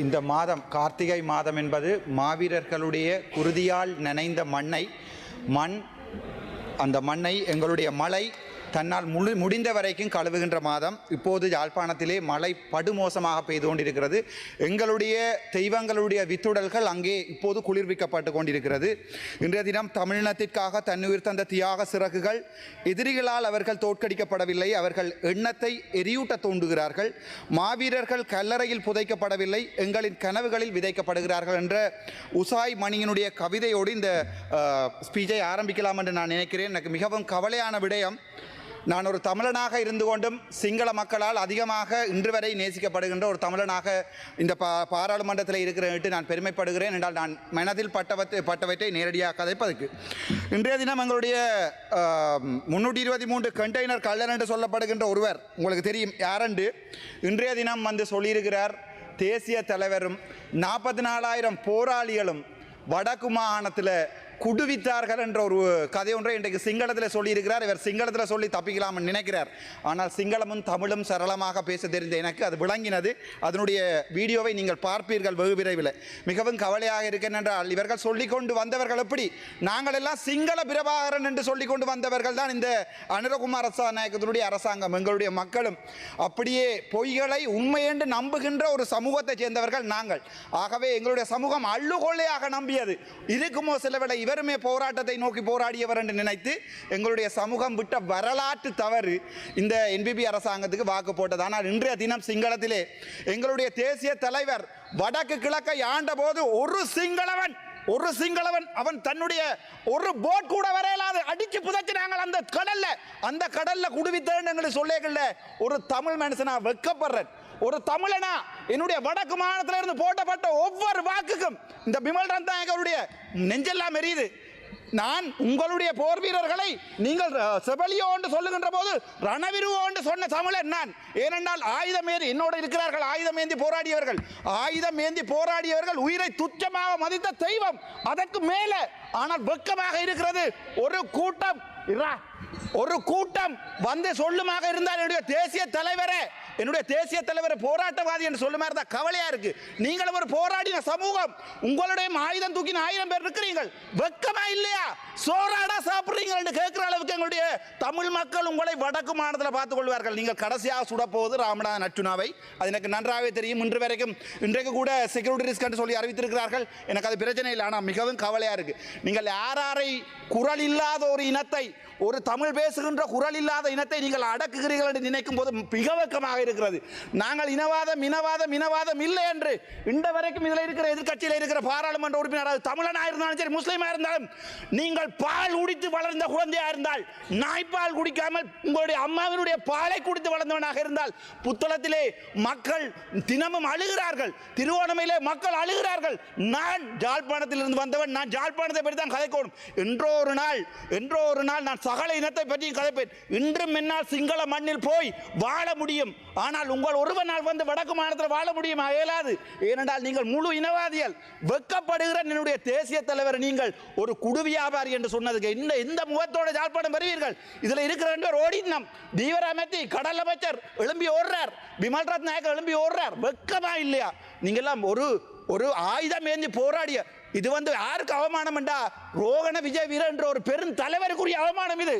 இந்த மாதம் கார்த்திகை மாதம் என்பது மாவீரர்களுடைய குருதியால் நனைந்த அந்த மண்ணை எங்களுடைய மழை தன்னால் முடிந்த வரைக்கும் கழுவுகின்ற மாதம். இப்போது யாழ்ப்பாணத்திலே மழை படுமோசமாக பெய்து கொண்டிருக்கிறது. எங்களுடைய தெய்வங்களுடைய வித்துடல்கள் அங்கே இப்போது குளிர்விக்கப்பட்டு கொண்டிருக்கிறது. இன்றைய தினம் தமிழினத்திற்காக தன்னுயிர் தந்த தியாக சிறகுகள் எதிரிகளால் அவர்கள் தோற்கடிக்கப்படவில்லை. அவர்கள் எண்ணத்தை எரியூட்ட தூண்டுகிறார்கள். மாவீரர்கள் கல்லறையில் புதைக்கப்படவில்லை, எங்களின் கனவுகளில் விதைக்கப்படுகிறார்கள் என்ற உசாய் மணியினுடைய கவிதையோடு இந்த ஸ்பீச்சை ஆரம்பிக்கலாம் என்று நான் நினைக்கிறேன். எனக்கு மிகவும் கவலையான விடயம், நான் ஒரு தமிழனாக இருந்து கொண்டும் சிங்கள மக்களால் அதிகமாக இன்று வரை நேசிக்கப்படுகின்ற ஒரு தமிழனாக இந்த பாராளுமன்றத்தில் இருக்கிறேன் நான் பெருமைப்படுகிறேன். என்றால் நான் மனதில் பட்டவற்றை நேரடியாக கதைப்பதற்கு இன்றைய தினம் எங்களுடைய 323 கண்டெய்னர் கள்ளன் என்று சொல்லப்படுகின்ற ஒருவர், உங்களுக்கு தெரியும் யாரென்று, இன்றைய தினம் வந்து சொல்லியிருக்கிறார். தேசிய தலைவரும் 44,000 போராளிகளும் வடக்கு மாகாணத்தில் குடுவித்தார்கள் என்ற ஒரு கதை ஒன்றை இன்றைக்கு சிங்களத்தில் சொல்லியிருக்கிறார். இவர் சிங்களத்தில் சொல்லி தப்பிக்கலாம்னு நினைக்கிறார். ஆனால் சிங்களமும் தமிழும் சரளமாக பேச தெரிந்த எனக்கு அது விளங்கினது. அதனுடைய வீடியோவை நீங்கள் பார்ப்பீர்கள் வெகு விரைவில். மிகவும் கவலையாக இருக்கிறேன் என்றால், இவர்கள் சொல்லிக்கொண்டு வந்தவர்கள் எப்படி, நாங்கள் எல்லாம் சிங்கள பிரபாகரன் என்று சொல்லிக்கொண்டு வந்தவர்கள் தான் இந்த அனுரகுமார நாயக்கத்தினுடைய அரசாங்கம். எங்களுடைய மக்களும் அப்படியே பொய்களை உண்மை என்று நம்புகின்ற ஒரு சமூகத்தை சேர்ந்தவர்கள் நாங்கள். ஆகவே எங்களுடைய சமூகம் அள்ளுகொள்ளையாக நம்பியது. இருக்குமோ சிலவேளை இவருமே போராட்டத்தை நோக்கி போராடியவர் என்று நினைத்து எங்களுடைய சமூகம் விட்ட வரலாற்று தவறு இந்த என்பிபி அரசாங்கத்துக்கு வாக்கு போட்டது. ஆனால் இன்றைய தினம் சிங்களத்திலே எங்களுடைய தேசிய தலைவர் வடக்கு கிழக்கை ஆண்ட போது ஒரு சிங்களவன் அவன் தன்னுடைய ஒரு போட் கூட வரையலாது அடிச்சு புதைச்சினாங்க அந்த கடல்ல குடுவித்தேன்னு எங்களுக்கு சொல்லேகல்ல. ஒரு தமிழ் மனுஷனா வெக்கப்படுறேன். ஒரு தமிழனா என்னுடைய வடக்கு மாநிலத்தில் இருந்து போட்டப்பட்ட ஒவ்வொரு வாக்குக்கும் இந்த பிமல் ரந்தாயகருடைய நெஞ்செல்லாம் எரியுது. நான் உங்களுடைய போர் வீரர்களை நீங்கள் செபலியோ என்று சொல்லுகின்ற போது ரணவிருவோ என்று சொன்ன தமிழன் நான். ஏனென்றால் ஆயுதம் ஏந்தி என்னோடு இருக்கிறார்கள், ஆயுதம் ஏந்தி போராடியவர்கள் உயிரை துச்சமாக மதித்த தெய்வம். அதற்கு மேலே ஆனால் வெக்கமாக இருக்கிறது ஒரு கூட்டம் வந்து சொல்லுமாக இருந்தால் என்னுடைய தேசிய தலைவரை போராட்டவாதி என்று சொல்லுமா இருந்தால் கவலையா இருக்கு. நீங்கள் ஒரு போராடின சமூகம், உங்களுடைய ஆயுதம் தூக்கின 1000 பேர் இருக்கிறீர்கள், வெக்கமா இல்லையா? சோறாடா சாப்பிடுறீங்க என்று கேட்கிற அளவுக்கு எங்களுடைய தமிழ் மக்கள் உங்களை வடக்கு மாநிலத்தில் பார்த்துக் கொள்வார்கள். நீங்கள் கடைசியாக சுடப்போவது ராமநாதன் அர்ச்சுனாவை, அது எனக்கு நன்றாகவே தெரியும். இன்றைக்கு கூட செக்யூரிட்டி ரிஸ்க் என்று சொல்லி அறிவித்திருக்கிறார்கள். எனக்கு அது பிரச்சனை இல்லை. ஆனால் மிகவும் கவலையா இருக்கு. நீங்கள் யாரை குரல் இல்லாத ஒரு இனத்தை, ஒரு தமிழ் பேசுகின்ற குரல் இல்லாத இனத்தை நீங்கள் அடக்குகிறீர்கள் என்று நினைக்கும் போது மிக வெக்கமாக இருக்கிறது. நாங்கள் இனவாதம் இல்லை என்று இன்று வரைக்கும் இதில் இருக்கிற எதிர்கட்சியில் இருக்கிற பாராளுமன்ற உறுப்பினர் தமிழனாக இருந்தாலும் சரி, முஸ்லீமாக இருந்தாலும், நீங்கள் பால் குடித்து வளர்ந்த குழந்தையாக இருந்தால், நாய்ப்பால் குடிக்காமல் உங்களுடைய அம்மாவினுடைய பாலை குடித்து வளர்ந்தவனாக இருந்தால், புத்தளத்திலே மக்கள் தினமும் அழுகிறார்கள், திருவோணமையிலே மக்கள் அழுகிறார்கள். நான் ஜாழ்ப்பாணத்தில் இருந்து வந்தவன், நான் ஜாழ்ப்பாணத்தை பற்றி தான் கதைக்கணும். என்றோ ஒரு நாள் நான் சகல இனத்தை பற்றி கதைப்பேன். இன்றும் என்னால் சிங்கள மண்ணில் போய் வாழ முடியும். ஆனால் உங்கள் ஒருவனால் வந்து வடக்கு மாநிலத்தில் வாழ முடியுமா? இயலாது. ஏனென்றால் நீங்கள் முழு இனவாதிகள். வெக்கப்படுகிற என்னுடைய தேசிய தலைவர் நீங்கள் ஒரு குடு வியாபாரி என்று சொன்னதுக்கு இந்த முகத்தோட ஜாழ்ப்பாணம் வருவீர்கள். இதில் இருக்கிற ஓடினம் தீவிர அமைத்தி கடல் அமைச்சர் எழும்பி ஓடுறார், பிமல் ரத்நாயக்கர் எழும்பி ஓடுறார். வெக்கமா இல்லையா? நீங்கெல்லாம் ஒரு ஆயுதம் ஏந்தி போராடிய இது வந்து யாருக்கு அவமானம் என்றா, ரோகண விஜய் வீர என்ற ஒரு பெரும் தலைவருக்குரிய அவமானம் இது.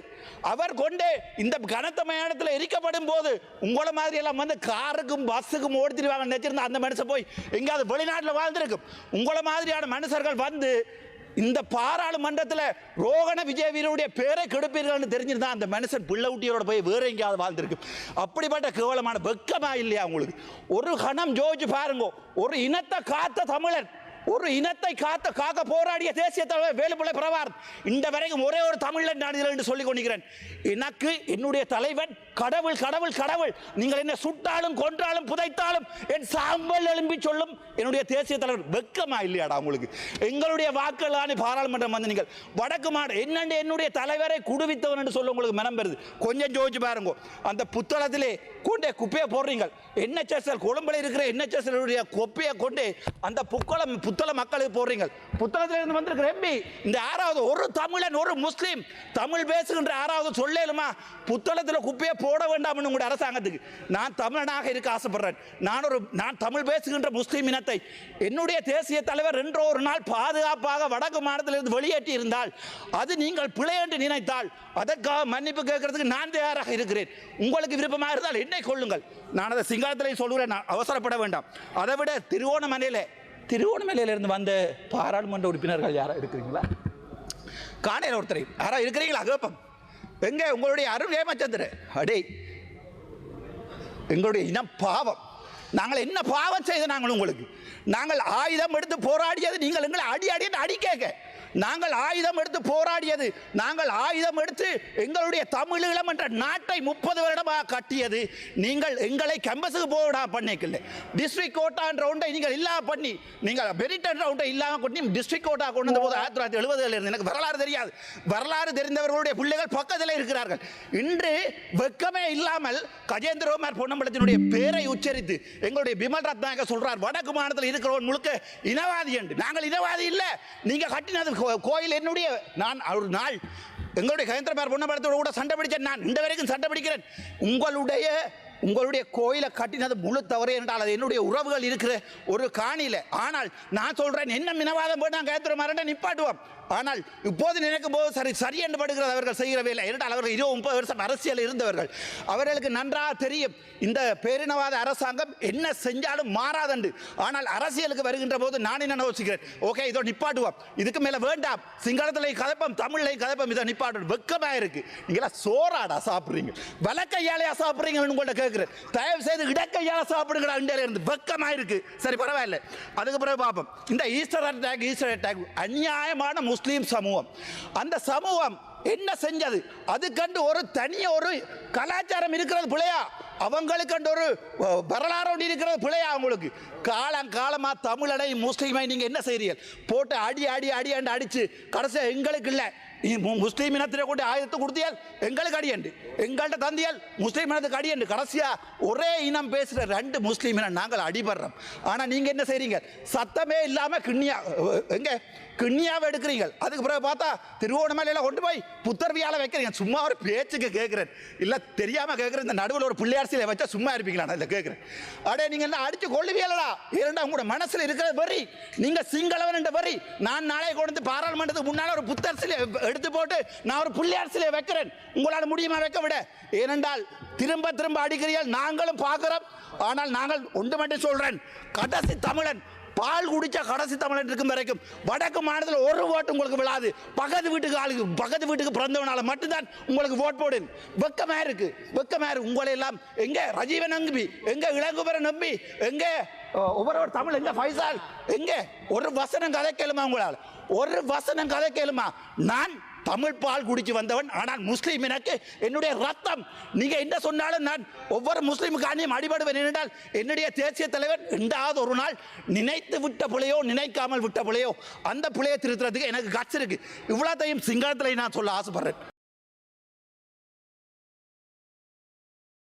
அவர் கொண்டே இந்த கனத்த மயானத்தில் எரிக்கப்படும் போது உங்களை மாதிரி எல்லாம் வந்து காருக்கும் பஸ்ஸுக்கும் ஓடித்திருவாங்க நினைச்சிருந்தா அந்த மனுஷன் போய் எங்கேயாவது வெளிநாட்டில் வாழ்ந்திருக்கும். உங்களை மாதிரியான மனுஷர்கள் வந்து இந்த பாராளுமன்றத்தில் ரோகண விஜய் வீரருடைய பேரை கெடுப்பீர்கள் தெரிஞ்சிருந்தா அந்த மனுஷன் பிள்ளை ஊட்டியோட போய் வேற எங்கேயாவது வாழ்ந்திருக்கு. அப்படிப்பட்ட கேவலமான வெக்கமா இல்லையா உங்களுக்கு? ஒரு கணம் ஜோதிச்சு பாருங்க. ஒரு இனத்தை காத்த தமிழன், ஒரு இனத்தை காக்க போராடிய தேசிய தலைவர் வேலுப்பிள்ளை பிரபாகரன் இந்த வரைக்கும் ஒரே ஒரு தமிழன் நான் இதில் என்று சொல்லிக் கொண்டிருக்கிறேன். எனக்கு என்னுடைய தலைவன் கடவுள். நீங்கள் என்ன சுட்டாலும் கொன்றாலும் புதைத்தாலும் என் சாம்பல் எழும்பி சொல்லும் என்னுடைய தேசிய தலைவர். வெக்கமா இல்லையாடா உங்களுக்கு? எங்களுடைய வாக்குகளான பாராளுமன்றம் வந்து நீங்கள் வடக்கு என்னுடைய தலைவரை குடுவித்தவன் என்று சொல்ல உங்களுக்கு மனம் பெறுது. கொஞ்சம் ஜோதிச்சு பாருங்க. அந்த புத்தளத்திலே கொண்டே குப்பையை போடுறீங்க. NHSL கொழும்புல இருக்கிற NHSL குப்பையை கொண்டே அந்த புத்தள மக்களுக்கு போடுறீங்க. புத்தளத்திலிருந்து வந்திருக்கிற எம்பி இந்த யாராவது ஒரு தமிழன், ஒரு முஸ்லீம் தமிழ் பேசுகின்ற யாராவது சொல்லேலுமா? புத்தளத்தில் குப்பையை போட வேண்டாம் உங்களுடைய அரசாங்கத்துக்கு. நான் தமிழனாக இருக்க ஆசைப்படுறேன். நான் தமிழ் பேசுகின்ற முஸ்லீம் இனத்தை என்னுடைய தேசிய தலைவர் என்றோ ஒரு நாள் பாதுகாப்பாக வடக்கு மாநிலத்திலிருந்து வெளியேற்றி இருந்தால் அது நீங்கள் பிழை என்று நினைத்தால் அதற்காக மன்னிப்பு கேட்கறதுக்கு நான் தயாராக இருக்கிறேன். உங்களுக்கு விருப்பமாக இருந்தால் என்னை கொள்ளுங்கள். நான் அதை சிங்களத்திலே சொல்கிறேன், நான் அவசரப்பட வேண்டாம். அதை விட திருவோணமலையிலிருந்து வந்த பாராளுமன்ற உறுப்பினர்கள் யாரா இருக்கிறீங்களா? காணையில் ஒருத்தரை யாரா இருக்கிறீங்களா? கேப்பம் எங்கே உங்களுடைய அருண் ஏமச்சந்திர அடே, எங்களுடைய இனம் பாவம். நாங்கள் என்ன பாவம் செய்த நாங்கள் ஆயுதம் எடுத்து போராடியது நீங்கள் எங்களை அடி கேட்க. நாங்கள் ஆயுதம் எடுத்து போராடியது, நாங்கள் ஆயுதம் எடுத்து எங்களுடைய தமிழீழம் என்ற நாட்டை 30 வருடமாக கட்டியது நீங்கள் எங்களை கேம்பஸுக்கு போடா பண்ணிக்கல. டிஸ்ட்ரிக்ட் கோட்டான்ற ஒன்றை நீங்கள் இல்லாம பண்ணி, நீங்கள் பெரிட்டன் ரவுண்டை இல்லாமல் கொண்டு டிஸ்ட்ரிக்ட் கோட்டா கொண்டு வந்த போது 1970 இருந்து எனக்கு வரலாறு தெரியாது. வரலாறு தெரிந்தவர்களுடைய பிள்ளைகள் பக்கத்தில் இருக்கிறார்கள். இன்று வெக்கமே இல்லாமல் கஜேந்திரகுமார் பொன்னம்பலத்தினுடைய பேரை உச்சரித்து எங்களுடைய பிமல் ரத்நாயக சொல்றார், வடக்கு மாநிலத்தில் இருக்கிறவன் முழுக்க இனவாதி என்று. நாங்கள் இனவாதி இல்லை. நீங்க கட்டினது கோயில் என்னுடைய. நான் ஒரு நாள் எங்களுடைய கஜேந்திரகுமார் பொன்னம்பலத்தோடு கூட சண்டை பிடிச்சேன். நான் இந்த வரைக்கும் சண்டை பிடிக்கிறேன். உங்களுடைய கோயிலை கட்டினது முழு தவறு என்றால் அது என்னுடைய உறவுகள் இருக்கிற ஒரு காணியில். ஆனால் நான் சொல்றேன், என்ன மினவாதம் போய் நான் கஜேந்திரகுமார் நிப்பாட்டுவோம். ஆனால் இப்போது நினைக்கும் போது சரி என்று படுகிறது அவர்கள் செய்கிற வேலை. என்றால் அவர்கள் 20-30 வருஷம் அரசியல் இருந்தவர்கள். அவர்களுக்கு நன்றாக தெரியும் இந்த பேரினவாத அரசாங்கம் என்ன செஞ்சாலும் மாறாதண்டு. ஆனால் அரசியலுக்கு வருகின்ற போது நான் என்ன யோசிக்கிறேன், ஓகே இதோ நிப்பாட்டுவோம், இதுக்கு மேலே வேண்டாம், சிங்களத்தில் கதைப்போம், தமிழ்லையும் கதைப்போம், இதை நிப்பாட்டு. வெக்கமாக இருக்கு. நீங்களா சோறாடா சாப்பிட்றீங்க, வலக்கையாலையா சாப்பிட்றீங்கன்னு உங்கள்கிட்ட கேட்குறேன். தயவு செய்து இடக்கையால சாப்பிடுங்களா இருந்து. வெக்கமாக இருக்கு. சரி பரவாயில்ல, அதுக்கு பிறகு பார்ப்போம். இந்த ஈஸ்டர் அட்டாக் அநியாயமான முஸ்லீம் சமூகம், அந்த சமூகம் என்ன செஞ்சது? அது கண்டு ஒரு தனிய ஒரு கலாச்சாரம் இருக்கிறது பிள்ளையா? அவங்களுக்கு ஒரு வரலாறு இருக்கிறது பிள்ளையா? அவங்களுக்கு காலமா தமிழனை முஸ்லீமை நீங்க என்ன செய்றீங்க? போட்டு அடி அடிச்சு கடைசியா எங்களுக்கு இல்லை, முஸ்லீம் இனத்திலே கொண்டு ஆயுதத்தை கொடுத்தியால் எங்களுக்கு அடியண்டு, எங்கள்கிட்ட தந்தியால் முஸ்லீம் இனத்துக்கு அடியண்டு. கடைசியா ஒரே இனம் பேசுகிற 2 முஸ்லீம் இனம் நாங்கள் அடிபடுறோம். ஆனால் நீங்கள் என்ன செய்றீங்க? சத்தமே இல்லாமல் கிண்ணியாவை எடுக்கிறீங்க. அதுக்கு பிறகு பார்த்தா திருவோணமலையில் கொண்டு போய் புத்தர்வியால் வைக்கிறீங்க. சும்மா ஒரு பேச்சுக்கு கேட்குறேன், இல்லை தெரியாமல் கேட்குறேன். இந்த நடுவில் ஒரு பிள்ளையார் சிலை வச்சா சும்மா இருப்பீங்களா? நான் இதை கேட்குறேன். அடே நீங்கள் என்ன அடிச்சு கொள்ளுவீங்களா? இரண்டா உங்களோட மனசில் இருக்கிற வரி, நீங்கள் சிங்களவன் என்ற வரி. நான் நாளை கொண்டு பாராளுமன்றத்துக்கு முன்னால் ஒரு புத்தர் சிலை எடுத்து போட்டு நான் ஒரு பிள்ளையார் சிலையை வைக்கிறேன். உங்களால் முடியுமா வைக்க விட? ஏனென்றால் திரும்ப அடிக்கிறீர்கள், நாங்களும் பார்க்கிறோம். ஆனால் நாங்கள் ஒன்று மட்டும் சொல்றேன், கடைசி தமிழன் பால் குடிச்சா கடைசி தமிழன் இருக்கும் வரைக்கும் வடக்கு மாநிலத்தில் ஒரு ஓட்டு உங்களுக்கு விழாது. பக்கத்து வீட்டுக்கு பிறந்தவனால மட்டும்தான் உங்களுக்கு ஓட் போடு. வெக்கமா இருக்கு. உங்களை எல்லாம் எங்க ரஜீவன் நம்பி, எங்க இளங்குமரன் நம்பி, எங்க ஒவ்வொரு தமிழ், எங்க ஃபைசால், எங்க ஒரு வசனம் கதை கேளுமா? உங்களால் ஒரு வசனம் கதை கேளுமா? நான் தமிழ் பால் குடிச்சு வந்தவன். ஆனால் முஸ்லீம் எனக்கு என்னுடைய ரத்தம். நீங்க என்ன சொன்னாலும் நான் ஒவ்வொரு முஸ்லீமுக்கானியும் அடிபடுவேன். என்றால் என்னுடைய தேசிய தலைவர் ரெண்டாவது ஒரு நாள் நினைத்து விட்ட பிள்ளையோ நினைக்காமல் விட்ட பிள்ளையோ அந்த பிள்ளையை திருத்துறதுக்கு எனக்கு கட்சி இருக்கு. இவ்வளோத்தையும் சிங்களத்தில் நான் சொல்ல ஆசைப்படுறேன்.